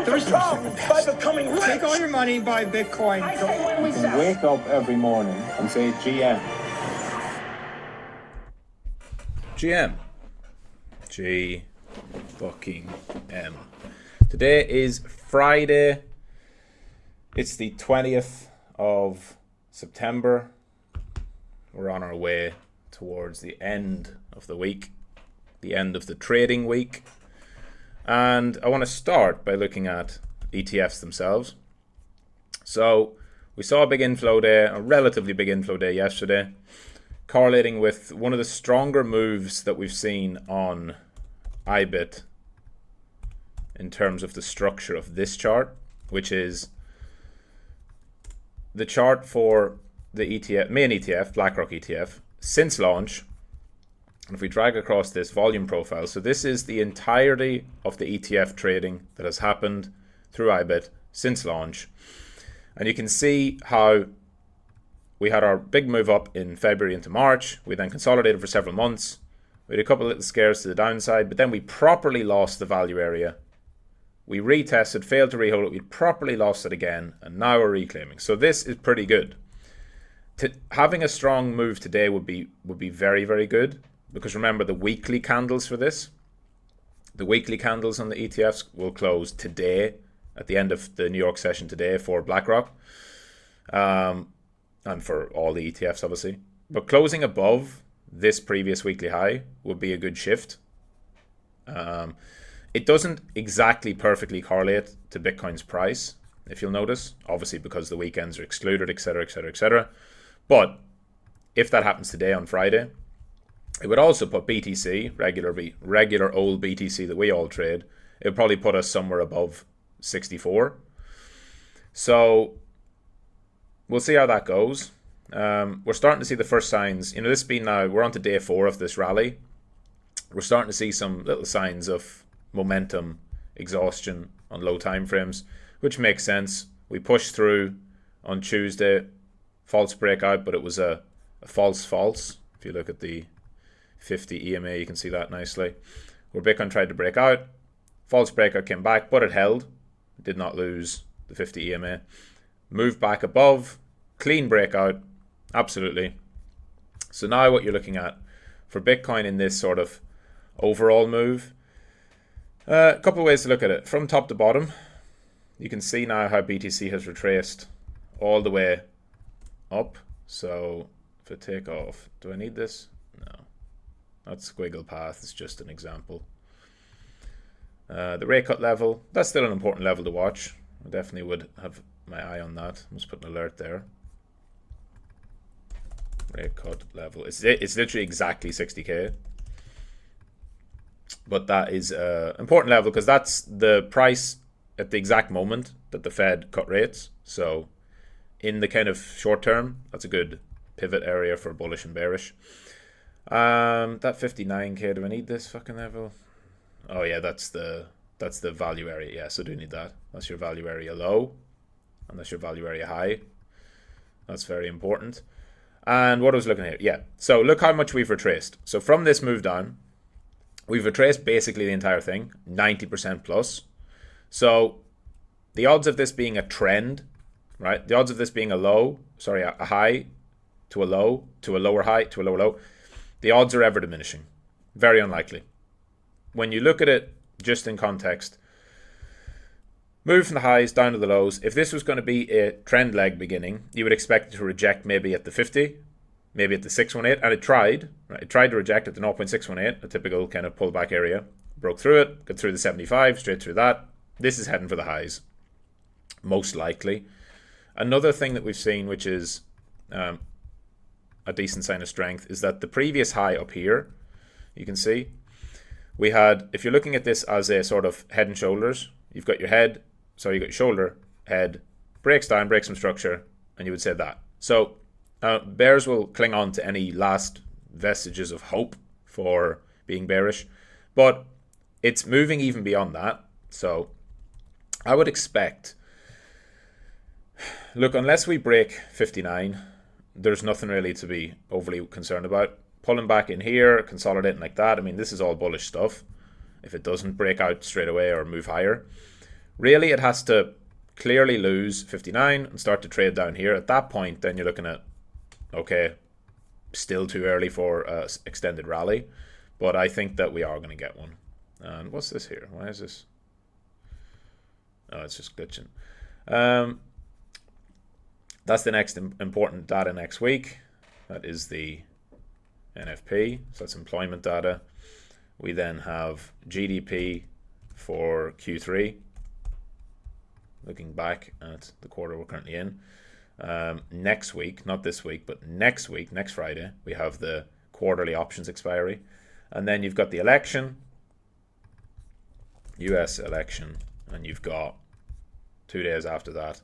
There's problem by becoming rich. Take all your money, buy Bitcoin. I say when we You can wake up every morning and say GM. GM. G fucking M. Today is Friday. It's the 20th of September. We're on our way towards the end of the week, the end of the trading week. And I want to start by looking at ETFs themselves. So we saw a big inflow day, a relatively big inflow day yesterday, correlating with one of the stronger moves that we've seen on IBIT in terms of the structure of this chart, which is the chart for the ETF, main ETF, BlackRock ETF, since launch. And if we drag across this volume profile, so this is the entirety of the ETF trading that has happened through IBIT since launch. And you can see how we had our big move up in February into March. We then consolidated for several months. We had a couple of little scares to the downside, but then we properly lost the value area. We retested, failed to rehold it. We properly lost it again, and now we're reclaiming. So this is pretty good. Having a strong move today would be very, very good. Because remember the weekly candles for this. The weekly candles on the ETFs will close today at the end of the New York session today for BlackRock. And for all the ETFs obviously. But closing above this previous weekly high would be a good shift. It doesn't exactly perfectly correlate to Bitcoin's price, if you'll notice. Obviously because the weekends are excluded, etc., etc., etc. But if that happens today on Friday, it would also put BTC, regular old BTC that we all trade, it would probably put us somewhere above 64. So we'll see how that goes. We're starting to see the first signs. You know, this being now, we're on to day 4 of this rally. We're starting to see some little signs of momentum, exhaustion on low time frames, which makes sense. We pushed through on Tuesday, false breakout, but it was a false. If you look at the 50 EMA, you can see that nicely. Where Bitcoin tried to break out, false breakout came back, but it held. It did not lose the 50 EMA. Moved back above, clean breakout, absolutely. So now what you're looking at for Bitcoin in this sort of overall move, a couple of ways to look at it. From top to bottom, you can see now how BTC has retraced all the way up. So if I take off, do I need this? No. That squiggle path is just an example. The rate cut level, that's still an important level to watch. I definitely would have my eye on that. I'm just put an alert there. Rate cut level. It's literally exactly 60k. But that is an important level because that's the price at the exact moment that the Fed cut rates. So in the kind of short term, that's a good pivot area for bullish and bearish. That 59k, do I need this fucking level? Oh yeah, that's the value area. Yeah, so do need that. That's your value area low, and that's your value area high. That's very important. And what I was looking at, yeah. So look how much we've retraced. So from this move down, we've retraced basically the entire thing, 90% plus. So the odds of this being a trend, right? The odds of this being a high to a low, to a lower high, to a lower low, the odds are ever diminishing. Very unlikely. When you look at it just in context, move from the highs down to the lows. If this was going to be a trend leg beginning, you would expect it to reject maybe at the 50, maybe at the 618, and it tried. Right? It tried to reject at the 0.618, a typical kind of pullback area. Broke through it, got through the 75, straight through that. This is heading for the highs, most likely. Another thing that we've seen, which is a decent sign of strength, is that the previous high up here, you can see, we had, if you're looking at this as a sort of head and shoulders, you've got your head, so you got your shoulder, head, breaks down, breaks some structure, and you would say that. So bears will cling on to any last vestiges of hope for being bearish, but it's moving even beyond that. So I would expect, look, unless we break 59, there's nothing really to be overly concerned about. Pulling back in here, consolidating like that, I mean, this is all bullish stuff. If it doesn't break out straight away or move higher, Really, it has to clearly lose 59 and start to trade down here. At that point, then you're looking at, okay, still too early for an extended rally. But I think that we are going to get one. And what's this here? Why is this? Oh, it's just glitching. That's the next important data next week. That is the NFP. So that's employment data. We then have GDP for Q3. Looking back at the quarter we're currently in. Next week, not this week, but next week, next Friday, we have the quarterly options expiry. And then you've got the election, US election, and you've got 2 days after that,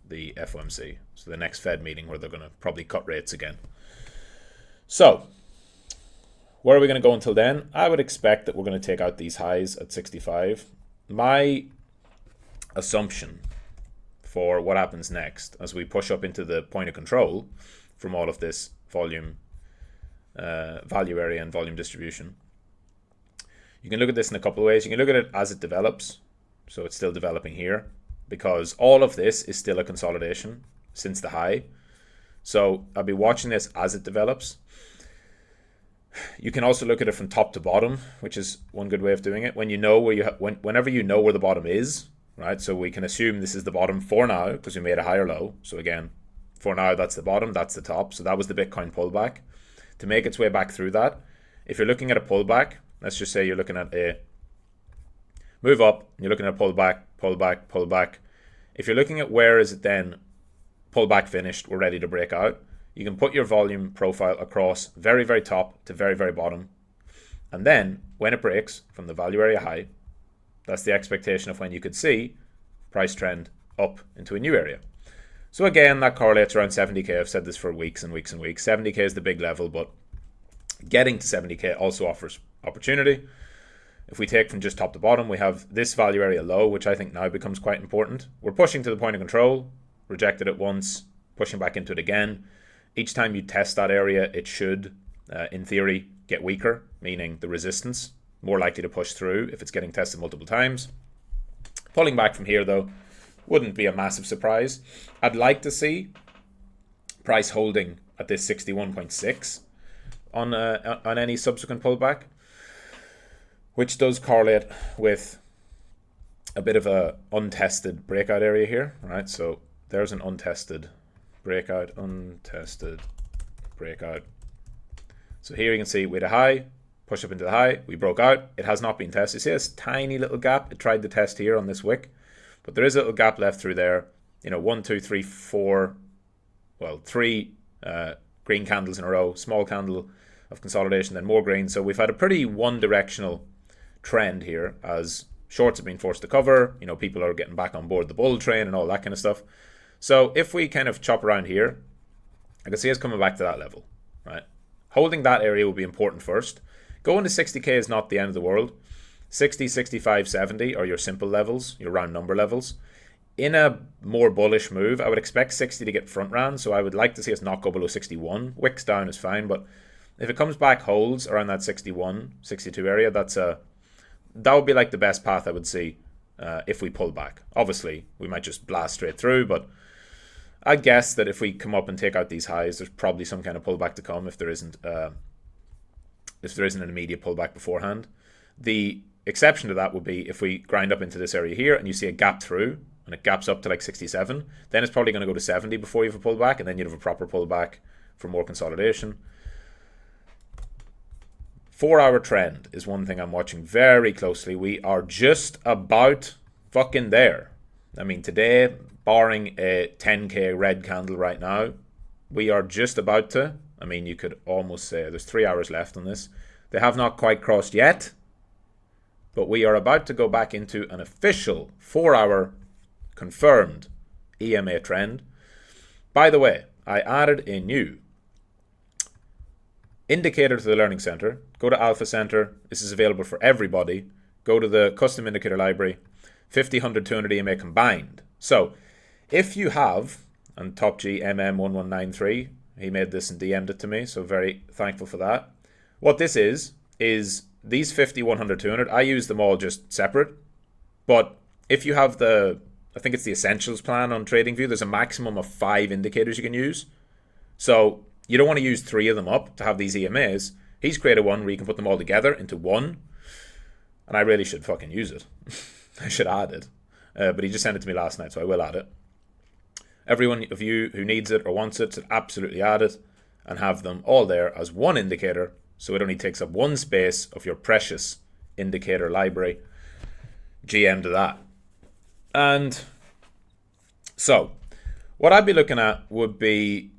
the FOMC. So the next Fed meeting where they're going to probably cut rates again. So, where are we going to go until then? I would expect that we're going to take out these highs at 65. My assumption for what happens next as we push up into the point of control from all of this volume, value area and volume distribution. You can look at this in a couple of ways. You can look at it as it develops. So it's still developing here because all of this is still a consolidation since the high. So I'll be watching this as it develops. You can also look at it from top to bottom, which is one good way of doing it. When you know where whenever you know where the bottom is, right? So we can assume this is the bottom for now because we made a higher low. So again, for now, that's the bottom, that's the top. So that was the Bitcoin pullback. To make its way back through that, if you're looking at a pullback, let's just say you're looking at a move up, and you're looking at a pullback, pullback, pullback. If you're looking at where is it then pullback finished, we're ready to break out, you can put your volume profile across very, very top to very, very bottom. And then when it breaks from the value area high, that's the expectation of when you could see price trend up into a new area. So again, that correlates around 70K. I've said this for weeks and weeks and weeks. 70K is the big level, but getting to 70K also offers opportunity. If we take from just top to bottom, we have this value area low, which I think now becomes quite important. We're pushing to the point of control, rejected it once, pushing back into it again. Each time you test that area, it should, in theory, get weaker, meaning the resistance, more likely to push through if it's getting tested multiple times. Pulling back from here, though, wouldn't be a massive surprise. I'd like to see price holding at this 61.6 on any subsequent pullback, which does correlate with a bit of a untested breakout area here, right? So there's an untested breakout. So here you can see we had a high, push up into the high, we broke out. It has not been tested. See this tiny little gap? It tried to test here on this wick, but there is a little gap left through there. You know, 1, 2, 3, 4, well, 3 green candles in a row, small candle of consolidation, then more green. So we've had a pretty one-directional trend here as shorts have been forced to cover. You know, people are getting back on board the bull train and all that kind of stuff. So if we kind of chop around here, I can see us coming back to that level, right? Holding that area will be important first. Going to 60K is not the end of the world. 60, 65, 70 are your simple levels, your round number levels. In a more bullish move, I would expect 60 to get front ran, so I would like to see us not go below 61. Wicks down is fine, but if it comes back holds around that 61, 62 area, that would be like the best path I would see if we pull back. Obviously, we might just blast straight through, but I guess that if we come up and take out these highs, there's probably some kind of pullback to come if there isn't an immediate pullback beforehand. The exception to that would be if we grind up into this area here and you see a gap through and it gaps up to like 67, then it's probably going to go to 70 before you have a pullback, and then you'd have a proper pullback for more consolidation. 4-hour trend is one thing I'm watching very closely. We are just about fucking there. I mean, today, barring a 10K red candle right now, we are just about to. I mean, you could almost say there's 3 hours left on this. They have not quite crossed yet, but we are about to go back into an official 4-hour confirmed EMA trend. By the way, I added a new indicator to the Learning Center. Go to Alpha Center. This is available for everybody. Go to the custom indicator library. 50, 100, 200 EMA combined. So if you have, and Top G MM1193, he made this and DM'd it to me, so very thankful for that. What this is these 50, 100, 200, I use them all just separate, but if you have I think it's the Essentials plan on TradingView, there's a maximum of 5 indicators you can use. So you don't want to use 3 of them up to have these EMAs. He's created one where you can put them all together into one. And I really should fucking use it. I should add it. But he just sent it to me last night, so I will add it. Everyone of you who needs it or wants it should absolutely add it and have them all there as one indicator, so it only takes up one space of your precious indicator library. GM to that. And so what I'd be looking at would be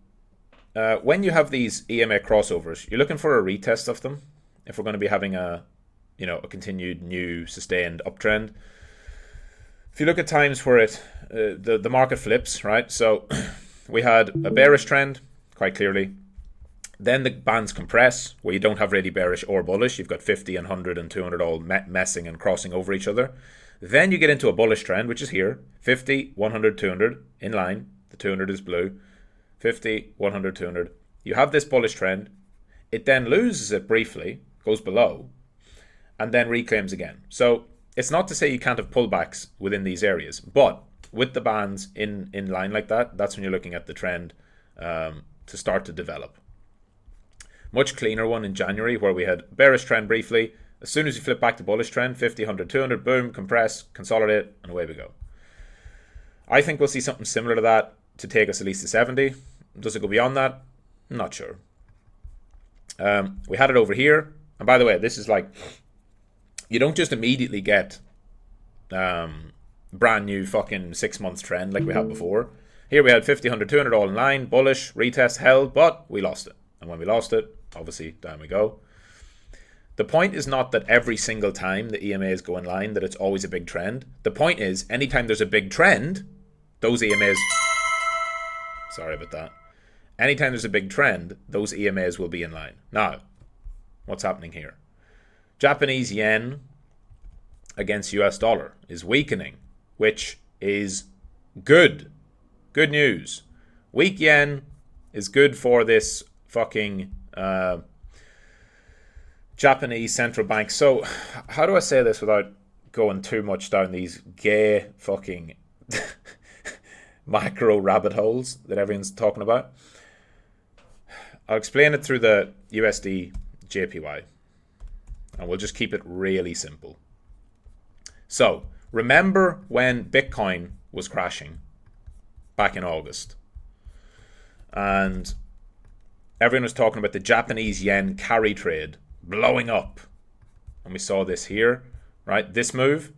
when you have these EMA crossovers, you're looking for a retest of them if we're going to be having a continued new sustained uptrend. If you look at times where the market flips, right? So we had a bearish trend quite clearly. Then the bands compress where you don't have really bearish or bullish. You've got 50 and 100 and 200 all messing and crossing over each other. Then you get into a bullish trend, which is here. 50, 100, 200 in line. The 200 is blue. 50, 100, 200. You have this bullish trend. It then loses it briefly, goes below, and then reclaims again. So it's not to say you can't have pullbacks within these areas, but with the bands in line like that, that's when you're looking at the trend to start to develop. Much cleaner one in January where we had bearish trend briefly. As soon as you flip back to bullish trend, 50, 100, 200, boom, compress, consolidate, and away we go. I think we'll see something similar to that to take us at least to 70. Does it go beyond that? I'm not sure. We had it over here. And by the way, this is like, you don't just immediately get brand new fucking 6 month trend like we had before. Here we had 50, 100, 200 all in line, bullish, retest, held, but we lost it. And when we lost it, obviously down we go. The point is not that every single time the EMAs go in line that it's always a big trend. The point is anytime there's a big trend, those EMAs... Sorry about that. Anytime there's a big trend, those EMAs will be in line. Now, what's happening here? Japanese yen against US dollar is weakening, which is good. Good news. Weak yen is good for this fucking Japanese central bank. So how do I say this without going too much down these gay fucking macro rabbit holes that everyone's talking about? I'll explain it through the USD JPY, and we'll just keep it really simple. So remember when Bitcoin was crashing back in August, and everyone was talking about the Japanese yen carry trade blowing up, and we saw this here, right? This move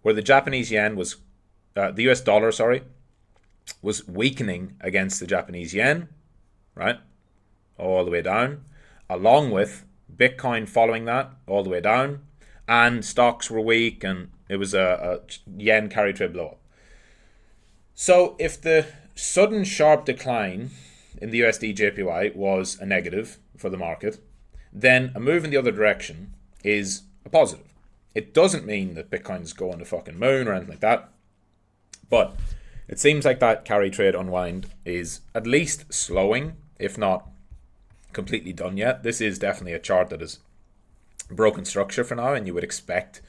where the Japanese yen was the US dollar, was weakening against the Japanese yen, right? All the way down, along with Bitcoin following that all the way down, and stocks were weak, and it was a yen carry trade blow up. So if the sudden sharp decline in the USD JPY was a negative for the market, then a move in the other direction is a positive. It doesn't mean that Bitcoin's going to fucking moon or anything like that, but it seems like that carry trade unwind is at least slowing, if not completely done yet. This is definitely a chart that is broken structure for now, and you would expect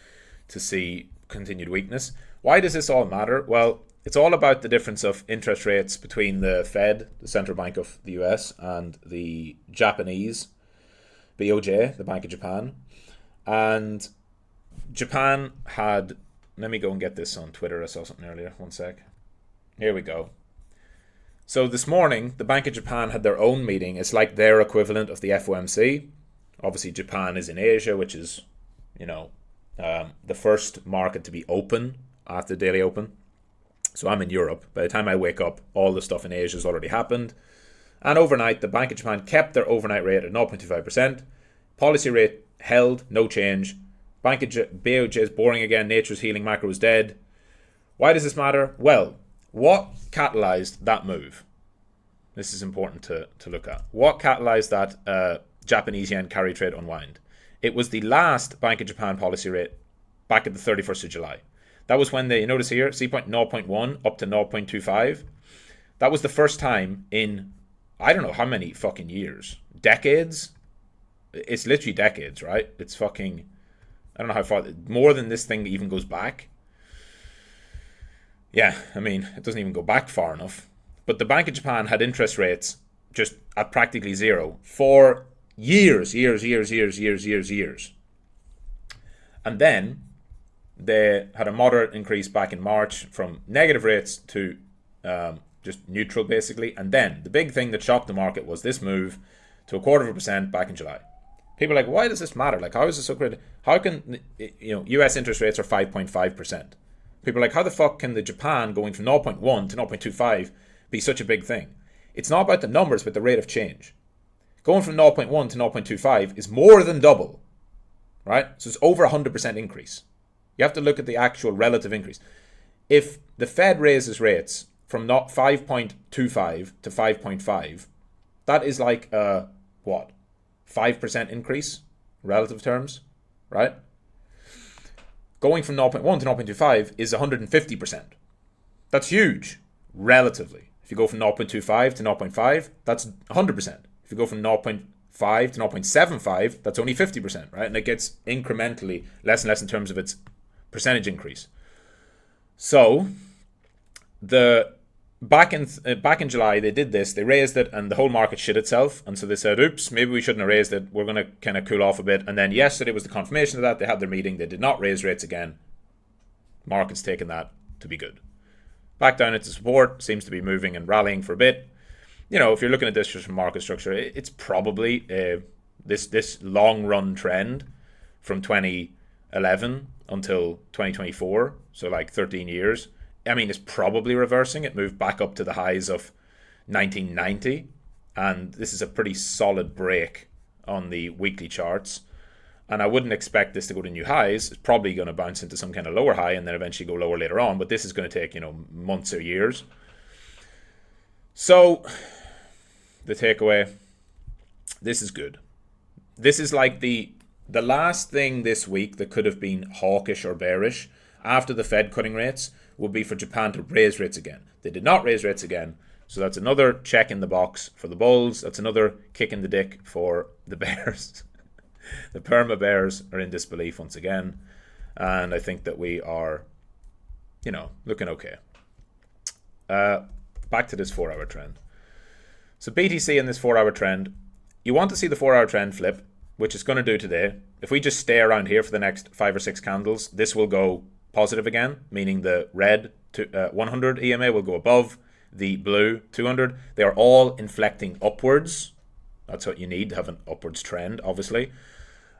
to see continued weakness. Why does this all matter? Well, it's all about the difference of interest rates between the Fed, the central bank of the US, and the Japanese BOJ, the Bank of Japan. And Japan had, let me go and get this on Twitter. I saw something earlier. One sec. Here we go. So this morning, the Bank of Japan had their own meeting. It's like their equivalent of the FOMC. Obviously, Japan is in Asia, which is, the first market to be open after the daily open. So I'm in Europe. By the time I wake up, all the stuff in Asia has already happened. And overnight, the Bank of Japan kept their overnight rate at 0.25%. Policy rate held, no change. BOJ is boring again. Nature's healing. Macro is dead. Why does this matter? Well, what catalyzed that move? This is important to look at. What catalyzed that Japanese yen carry trade unwind? It was the last Bank of Japan policy rate back at the 31st of July. That was when you notice here, C point 0.1 up to 0.25. That was the first time in, I don't know how many fucking years. Decades? It's literally decades, right? It's fucking, I don't know how far, more than this thing even goes back. Yeah, I mean, it doesn't even go back far enough. But the Bank of Japan had interest rates just at practically zero for years. And then they had a moderate increase back in March from negative rates to just neutral, basically. And then the big thing that shocked the market was this move to 0.25% back in July. People are like, why does this matter? Like, how is this so great? How can, US interest rates are 5.5%? People are like, how the fuck can the Japan going from 0.1 to 0.25 be such a big thing? It's not about the numbers, but the rate of change. Going from 0.1 to 0.25 is more than double, right? So it's over 100% increase. You have to look at the actual relative increase. If the Fed raises rates from not 5.25 to 5.5, that is like a, 5% increase, relative terms, right? Going from 0.1 to 0.25 is 150%. That's huge, relatively. If you go from 0.25 to 0.5, that's 100%. If you go from 0.5 to 0.75, that's only 50%, right? And it gets incrementally less and less in terms of its percentage increase. So, back in July, they did this. They raised it, and the whole market shit itself. And so they said, "Oops, maybe we shouldn't have raised it. We're going to kind of cool off a bit." And then yesterday was the confirmation of that. They had their meeting. They did not raise rates again. Market's taken that to be good. Back down into support. Seems to be moving and rallying for a bit. If you're looking at this just from market structure, it's probably this long run trend from 2011 until 2024. So like 13 years. I mean, it's probably reversing. It moved back up to the highs of 1990. And this is a pretty solid break on the weekly charts. And I wouldn't expect this to go to new highs. It's probably going to bounce into some kind of lower high and then eventually go lower later on. But this is going to take, months or years. So, the takeaway, this is good. This is like the last thing this week that could have been hawkish or bearish after the Fed cutting rates would be for Japan to raise rates again. They did not raise rates again. So that's another check in the box for the bulls. That's another kick in the dick for the bears. The perma bears are in disbelief once again. And I think that we are, looking okay. Back to this 4-hour trend. So BTC in this 4-hour trend, you want to see the 4-hour trend flip, which it's going to do today. If we just stay around here for the next 5 or 6 candles, this will go positive again, meaning the red 100 EMA will go above the blue 200. They are all inflecting upwards. That's what you need to have an upwards trend, obviously.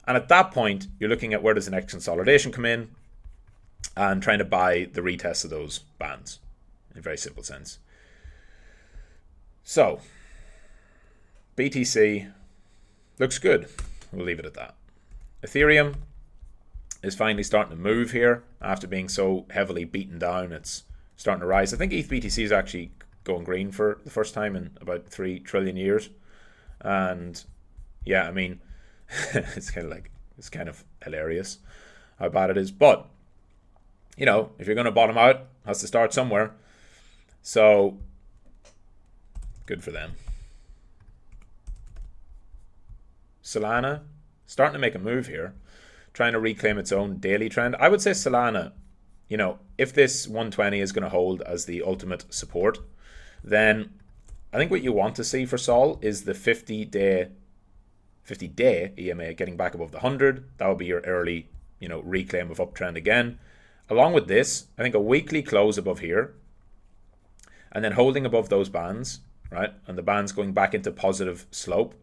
And at that point, you're looking at where does the next consolidation come in and trying to buy the retest of those bands in a very simple sense. So, BTC looks good. We'll leave it at that. Ethereum is finally starting to move here after being so heavily beaten down. It's starting to rise. I think ETH BTC is actually going green for the first time in about 3 trillion years. And yeah, I mean, it's kind of hilarious how bad it is. But, if you're going to bottom out, it has to start somewhere. So, good for them. Solana, starting to make a move here, trying to reclaim its own daily trend. I would say Solana, if this 120 is going to hold as the ultimate support, then I think what you want to see for Sol is the 50-day EMA getting back above the 100. That would be your early, reclaim of uptrend again. Along with this, I think a weekly close above here, and then holding above those bands, right? And the bands going back into positive slope,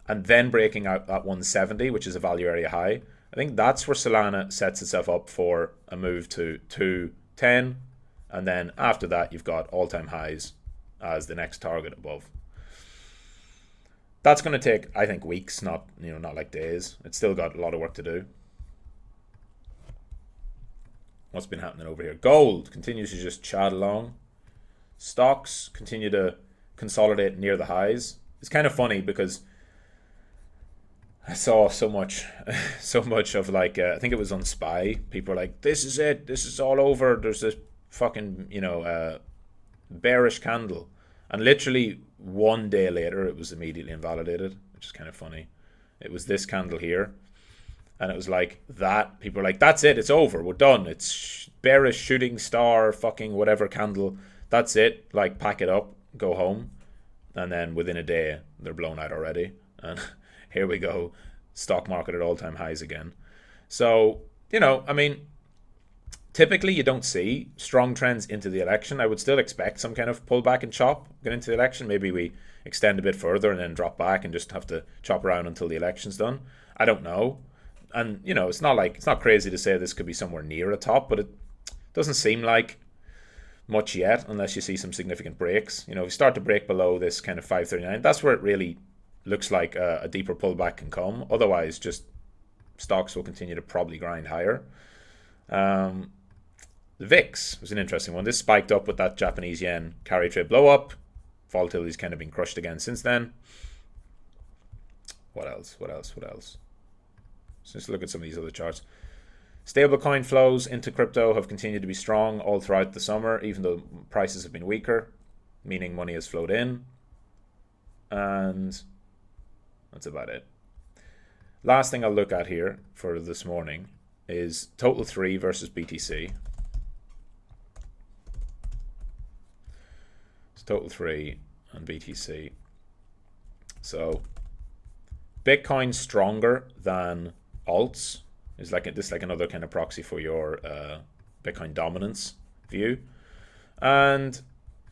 and then breaking out that 170, which is a value area high. I think that's where Solana sets itself up for a move to 210, and then after that you've got all-time highs as the next target above. That's going to take, I think, weeks, not like days. It's still got a lot of work to do. What's been happening over here? Gold continues to just chat along. Stocks continue to consolidate near the highs. It's kind of funny because I saw so much of like, I think it was on SPY. People were like, this is it. This is all over. There's this fucking, bearish candle. And literally 1 day later, it was immediately invalidated, which is kind of funny. It was this candle here. And it was like that. People were like, that's it. It's over. We're done. It's bearish shooting star fucking whatever candle. That's it. Like, pack it up, go home. And then within a day, they're blown out already. And here we go. Stock market at all-time highs again. So, I mean, typically you don't see strong trends into the election. I would still expect some kind of pullback and chop going into the election. Maybe we extend a bit further and then drop back and just have to chop around until the election's done. I don't know. And, it's not crazy to say this could be somewhere near a top, but it doesn't seem like much yet unless you see some significant breaks. If you start to break below this kind of 539, that's where it really looks like a deeper pullback can come. Otherwise, just stocks will continue to probably grind higher. The VIX was an interesting one. This spiked up with that Japanese yen carry trade blow up. Volatility's kind of been crushed again since then. What else? So let's look at some of these other charts. Stablecoin flows into crypto have continued to be strong all throughout the summer, even though prices have been weaker, meaning money has flowed in. And that's about it. Last thing I'll look at here for this morning is Total 3 versus BTC. It's Total 3 and BTC. So Bitcoin stronger than alts is like another kind of proxy for your Bitcoin dominance view, and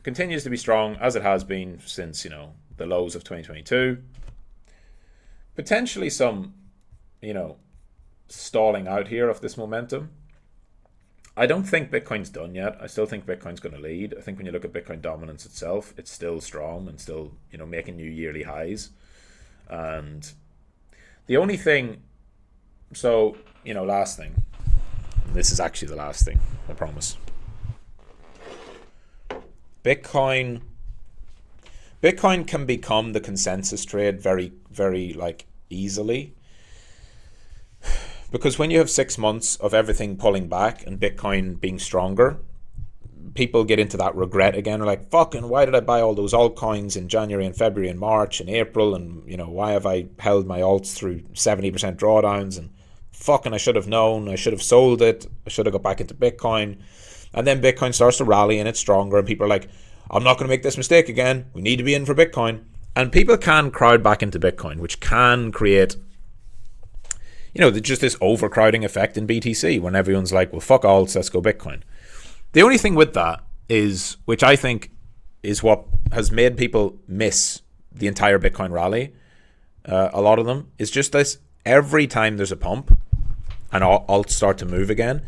continues to be strong as it has been since the lows of 2022. Potentially some stalling out here of this momentum. I don't think Bitcoin's done yet. I still think Bitcoin's going to lead. I think when you look at Bitcoin dominance itself, it's still strong and still making new yearly highs. And the only thing, last thing. This is actually the last thing, I promise. Bitcoin can become the consensus trade very, very easily. Because when you have 6 months of everything pulling back and Bitcoin being stronger, people get into that regret again. They're like, fucking, why did I buy all those altcoins in January and February and March and April? And, why have I held my alts through 70% drawdowns? And fucking, I should have known. I should have sold it. I should have got back into Bitcoin. And then Bitcoin starts to rally and it's stronger. And people are like, I'm not going to make this mistake again. We need to be in for Bitcoin. And people can crowd back into Bitcoin, which can create, just this overcrowding effect in BTC when everyone's like, well, fuck alts, let's go Bitcoin. The only thing with that is, which I think is what has made people miss the entire Bitcoin rally, a lot of them, is just this: every time there's a pump and alts start to move again,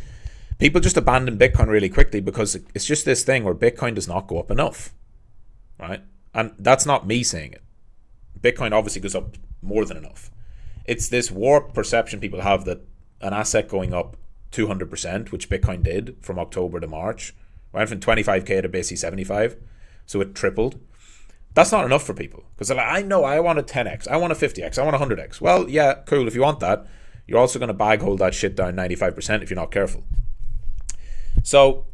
people just abandon Bitcoin really quickly because it's just this thing where Bitcoin does not go up enough, right? And that's not me saying it. Bitcoin obviously goes up more than enough. It's this warped perception people have that an asset going up 200%, which Bitcoin did from October to March, went from 25k to basically 75, so it tripled. That's not enough for people because they're like, I know, I want a 10x, I want a 50x, I want a 100x. Well, yeah, cool. If you want that, you're also going to bag hold that shit down 95% if you're not careful. So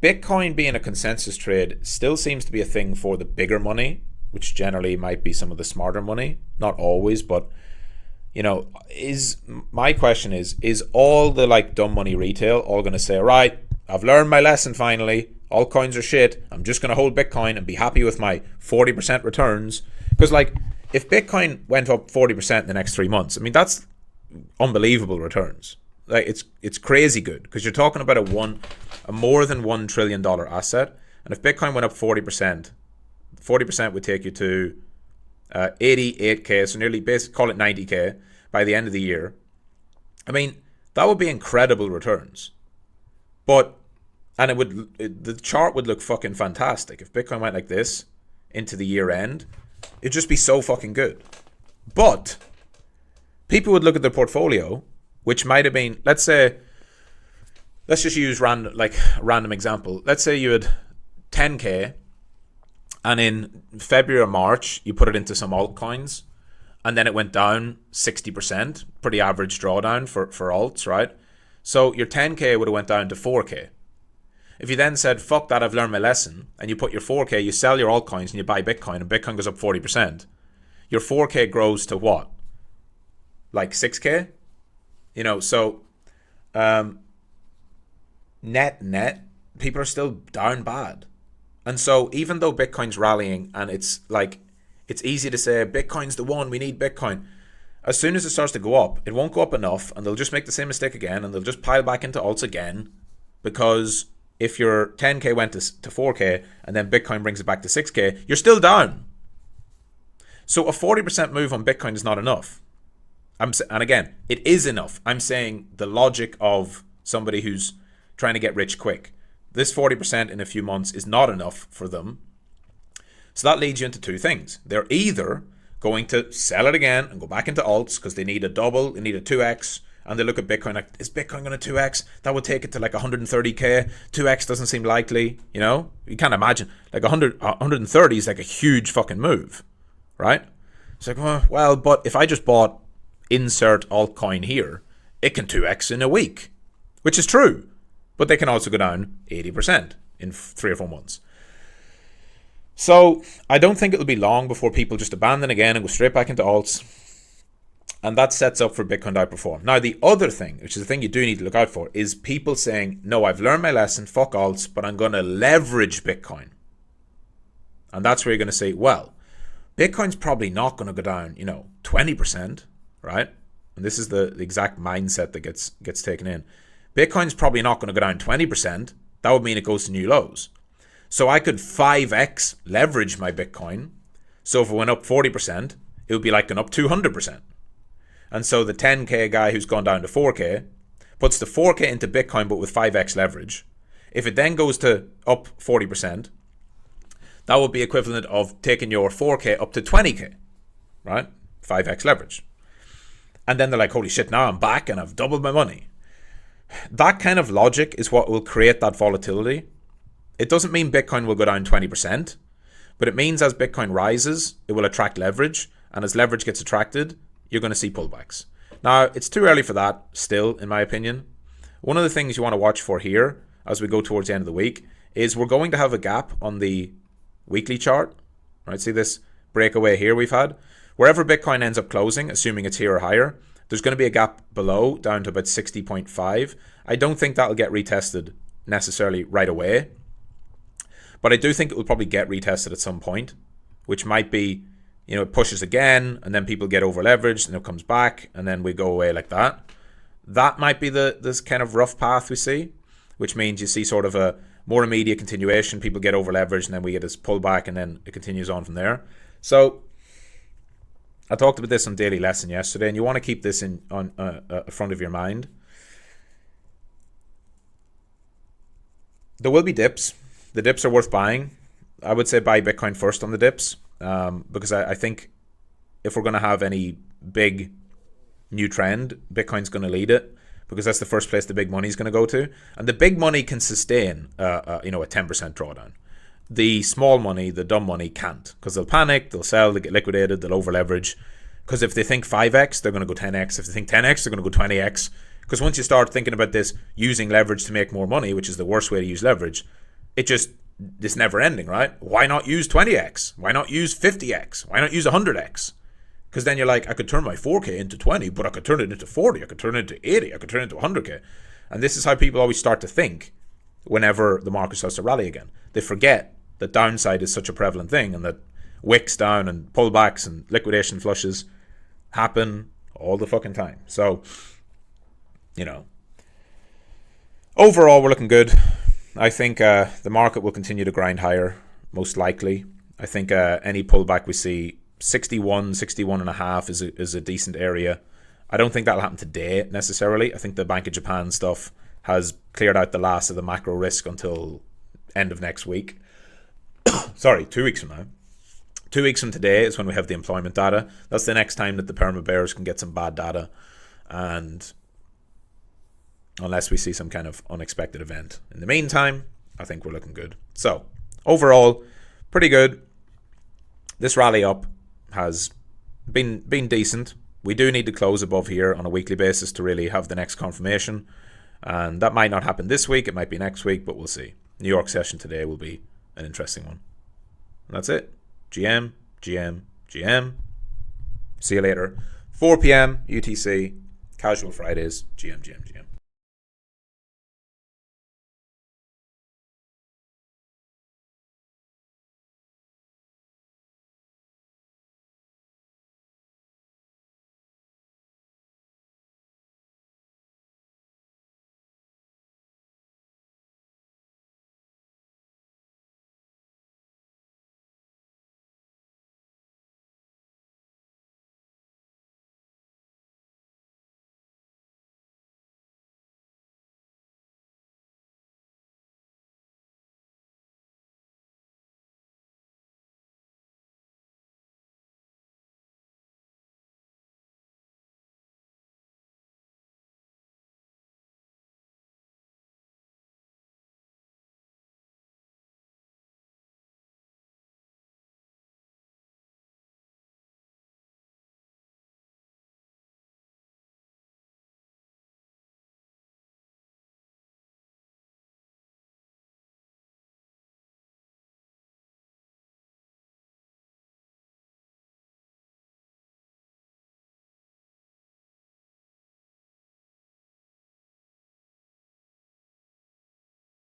Bitcoin being a consensus trade still seems to be a thing for the bigger money, which generally might be some of the smarter money. Not always, but my question is all the dumb money retail all going to say, all right, I've learned my lesson finally, all coins are shit, I'm just going to hold Bitcoin and be happy with my 40% returns? Because if Bitcoin went up 40% in the next 3 months, I mean, that's unbelievable returns. It's crazy good, because you're talking about a more than $1 trillion asset, and if Bitcoin went up 40%, 40% would take you to 88k, so nearly, basically call it 90k by the end of the year. I mean, that would be incredible returns. The chart would look fucking fantastic if Bitcoin went like this into the year end. It'd just be so fucking good. But people would look at their portfolio, which might have been, let's just use random example. Let's say you had 10k, and in February or March, you put it into some altcoins, and then it went down 60%, pretty average drawdown for alts, right? So your 10k would have went down to 4k. If you then said, fuck that, I've learned my lesson, and you put your 4k, you sell your altcoins and you buy Bitcoin, and Bitcoin goes up 40%, your 4k grows to what? 6k? So net, people are still down bad. And so even though Bitcoin's rallying and it's easy to say Bitcoin's the one, we need Bitcoin. As soon as it starts to go up, it won't go up enough and they'll just make the same mistake again and they'll just pile back into alts again, because if your 10k went to 4k and then Bitcoin brings it back to 6k, you're still down. So a 40% move on Bitcoin is not enough. And again, it is enough. I'm saying the logic of somebody who's trying to get rich quick. This 40% in a few months is not enough for them. So that leads you into two things. They're either going to sell it again and go back into alts because they need a double, they need a 2x, and they look at Bitcoin like, is Bitcoin going to 2x? That would take it to like 130k. 2x doesn't seem likely, you know? You can't imagine. Like 130 is like a huge fucking move, right? It's like, well, but if I just bought insert altcoin here, it can 2x in a week, which is true. But they can also go down 80% in 3 or 4 months. So I don't think it'll be long before people just abandon again and go straight back into alts. And that sets up for Bitcoin to outperform. Now, the other thing, which is the thing you do need to look out for, is people saying, no, I've learned my lesson, fuck alts, but I'm going to leverage Bitcoin. And that's where you're going to say, well, Bitcoin's probably not going to go down, 20%, right? And this is the exact mindset that gets taken in. Bitcoin's probably not going to go down 20%. That would mean it goes to new lows. So I could 5x leverage my Bitcoin. So if it went up 40%, it would be like going up 200%. And so the 10k guy who's gone down to 4k puts the 4k into Bitcoin but with 5x leverage. If it then goes to up 40%, that would be equivalent of taking your 4k up to 20k, right? 5x leverage. And then they're like, holy shit, now I'm back and I've doubled my money. That kind of logic is what will create that volatility. It doesn't mean Bitcoin will go down 20%, but it means as Bitcoin rises, it will attract leverage. And as leverage gets attracted, you're going to see pullbacks. Now, it's too early for that still, in my opinion. One of the things you want to watch for here as we go towards the end of the week is we're going to have a gap on the weekly chart. Right? See this breakaway here we've had? Wherever Bitcoin ends up closing, assuming it's here or higher, there's going to be a gap below down to about 60.5. I don't think that'll get retested necessarily right away. But I do think it will probably get retested at some point, which might be, it pushes again and then people get over leveraged and it comes back and then we go away like that. That might be this kind of rough path we see, which means you see sort of a more immediate continuation. People get over leveraged and then we get this pullback and then it continues on from there. So I talked about this on Daily Lesson yesterday, and you want to keep this on front of your mind. There will be dips. The dips are worth buying. I would say buy Bitcoin first on the dips, because I think if we're going to have any big new trend, Bitcoin's going to lead it, because that's the first place the big money is going to go to. And the big money can sustain, a 10% drawdown. The small money, the dumb money can't, because they'll panic, they'll sell, they get liquidated, they'll over leverage. Because if they think 5x, they're going to go 10x. If they think 10x, they're going to go 20x. Because once you start thinking about this using leverage to make more money, which is the worst way to use leverage, it's never ending, right? Why not use 20x? Why not use 50x? Why not use 100x? Because then you're like, I could turn my 4k into 20, but I could turn it into 40, I could turn it into 80, I could turn it into 100k. And this is how people always start to think whenever the market starts to rally again. They forget that downside is such a prevalent thing, and that wicks down and pullbacks and liquidation flushes happen all the fucking time. So, overall, we're looking good. I think the market will continue to grind higher, most likely. I think any pullback we see, 61 and a half is a decent area. I don't think that'll happen today necessarily. I think the Bank of Japan stuff has cleared out the last of the macro risk until end of next week. Sorry, 2 weeks from now. 2 weeks from today is when we have the employment data. That's the next time that the perma bears can get some bad data, and unless we see some kind of unexpected event. In the meantime, I think we're looking good. So, overall, pretty good. This rally up has been decent. We do need to close above here on a weekly basis to really have the next confirmation. And that might not happen this week. It might be next week, but we'll see. New York session today will be an interesting one. And that's it. GM. See you later. 4 p.m. UTC. Casual Fridays. GM.